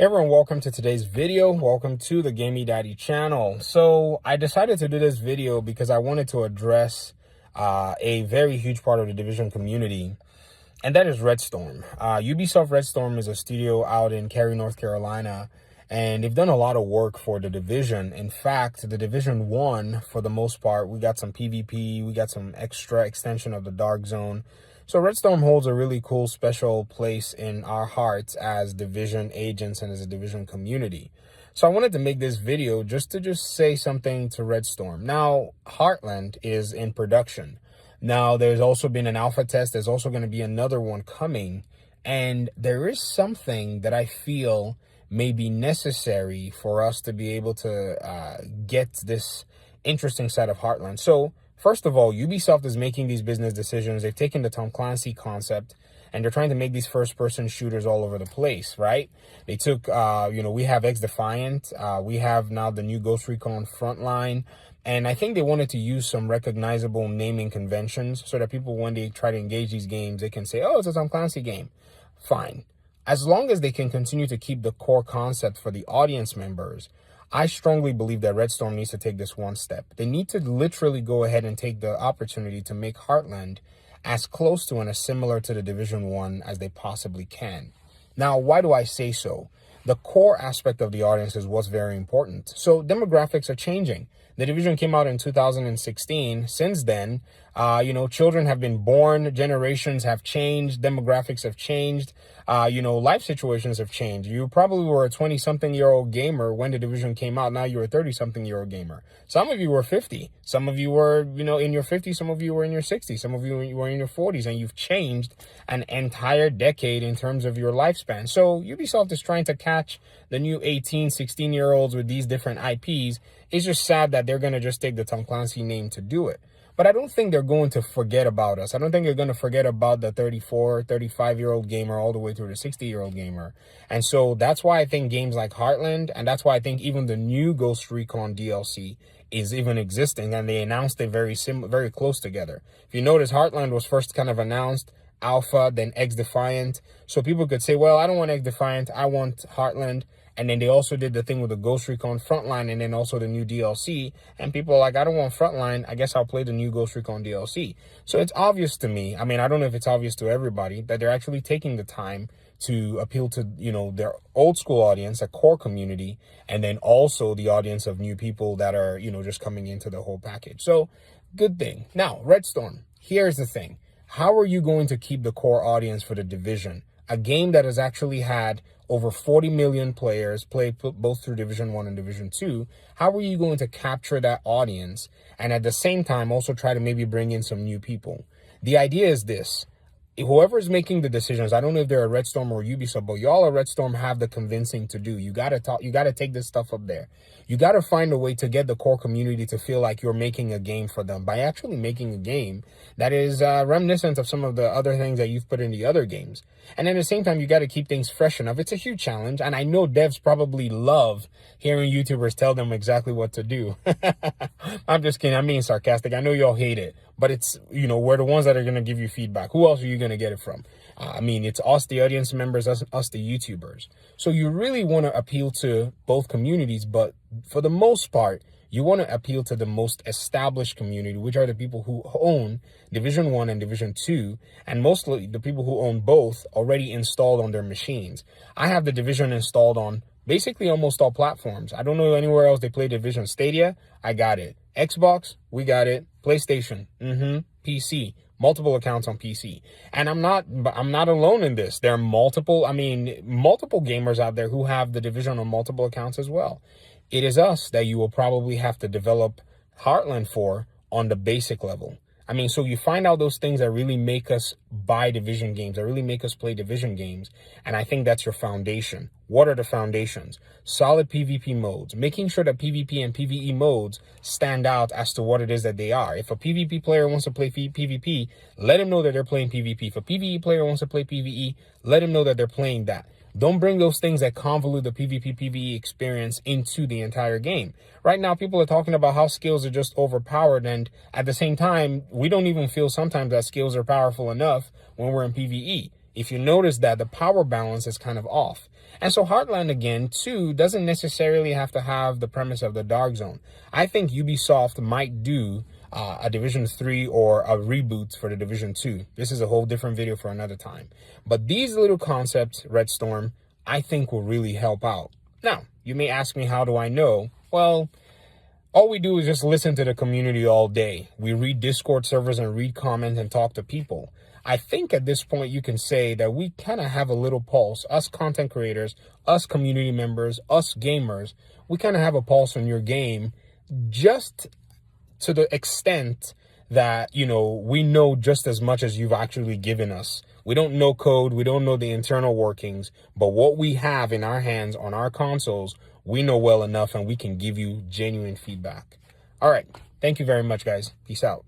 Hey everyone, welcome to today's video. Welcome to the Gamey Daddy channel. So I decided to do this video because I wanted to address a very huge part of the Division community, and that is Redstorm. Ubisoft Redstorm is a studio out in Cary, North Carolina, and they've done a lot of work for the Division. In fact, the Division 1, for the most part, we got some PvP, we got some extra extension of the Dark Zone. So Redstorm holds a really cool, special place in our hearts as Division agents and as a Division community. So I wanted to make this video just to say something to Redstorm. Now, Heartland is in production. Now, there's also been an alpha test. There's also going to be another one coming. And there is something that I feel may be necessary for us to be able to get this interesting side of Heartland. So, first of all, Ubisoft is making these business decisions. They've taken the Tom Clancy concept and they're trying to make these first-person shooters all over the place, right? They took, we have X-Defiant. We have now the new Ghost Recon Frontline. And I think they wanted to use some recognizable naming conventions so that people, when they try to engage these games, they can say, oh, it's a Tom Clancy game. Fine. As long as they can continue to keep the core concept for the audience members, I strongly believe that Redstorm needs to take this one step. They need to literally go ahead and take the opportunity to make Heartland as close to and as similar to the Division 1 as they possibly can. Now, why do I say so? The core aspect of the audience is what's very important. So demographics are changing. The Division came out in 2016. Since then, children have been born, generations have changed, demographics have changed, life situations have changed. You probably were a 20-something-year-old gamer when the Division came out. Now you're a 30-something-year-old gamer. Some of you were 50. Some of you were, in your 50s. Some of you were in your 60s. Some of you were in your 40s, and you've changed an entire decade in terms of your lifespan. So Ubisoft is trying to catch the new 18, 16-year-olds with these different IPs. It's just sad that they're going to just take the Tom Clancy name to do it. But I don't think they're going to forget about us. I don't think they're going to forget about the 34, 35-year-old gamer all the way through the 60-year-old gamer. And so that's why I think games like Heartland, and that's why I think even the new Ghost Recon DLC is even existing, and they announced it very close together. If you notice, Heartland was first kind of announced, Alpha, then X-Defiant. So people could say, well, I don't want X-Defiant, I want Heartland. And then they also did the thing with the Ghost Recon Frontline and then also the new DLC. And people are like, I don't want Frontline. I guess I'll play the new Ghost Recon DLC. So it's obvious to me. I mean, I don't know if it's obvious to everybody that they're actually taking the time to appeal to, their old school audience, a core community, and then also the audience of new people that are, just coming into the whole package. So good thing. Now, Redstorm, here's the thing. How are you going to keep the core audience for the Division? A game that has actually had over 40 million players play both through Division 1 and Division 2. How are you going to capture that audience and at the same time also try to maybe bring in some new people? The idea is this. Whoever is making the decisions, I don't know if they're at Redstorm or Ubisoft, but y'all at Redstorm have the convincing to do. You got to take this stuff up there. You got to find a way to get the core community to feel like you're making a game for them by actually making a game that is reminiscent of some of the other things that you've put in the other games. And at the same time, you got to keep things fresh enough. It's a huge challenge, and I know devs probably love hearing YouTubers tell them exactly what to do. I'm just kidding. I'm being sarcastic. I know y'all hate it, but it's, we're the ones that are going to give you feedback. Who else are you going to get it from? It's us, the audience members, us, the YouTubers. So you really want to appeal to both communities, but for the most part, you want to appeal to the most established community, which are the people who own Division 1 and Division 2, and mostly the people who own both already installed on their machines. I have the Division installed on basically almost all platforms. I don't know anywhere else they play Division. Stadia, I got it. Xbox, we got it. PlayStation, PC, multiple accounts on PC. And I'm not alone in this. There are multiple gamers out there who have the Division on multiple accounts as well. It is us that you will probably have to develop Heartland for on the basic level. So you find out those things that really make us buy Division games, that really make us play Division games. And I think that's your foundation. What are the foundations? Solid PvP modes, making sure that PvP and PvE modes stand out as to what it is that they are. If a PvP player wants to play PvP, let him know that they're playing PvP. If a PvE player wants to play PvE, let him know that they're playing that. Don't bring those things that convolute the PvP, PvE experience into the entire game. Right now, people are talking about how skills are just overpowered, and at the same time, we don't even feel sometimes that skills are powerful enough when we're in PvE. If you notice that the power balance is kind of off. And so Heartland, again, too, doesn't necessarily have to have the premise of the Dark Zone. I think Ubisoft might do a Division 3 or a reboot for the Division 2. This is a whole different video for another time. But these little concepts, Redstorm, I think will really help out. Now, you may ask me, how do I know? Well, all we do is just listen to the community all day. We read Discord servers and read comments and talk to people. I think at this point you can say that we kind of have a little pulse. Us content creators, us community members, us gamers, we kind of have a pulse on your game, just to the extent that, you know, we know just as much as you've actually given us. We don't know code, we don't know the internal workings, but what we have in our hands on our consoles, we know well enough, and we can give you genuine feedback. All right. Thank you very much, guys. Peace out.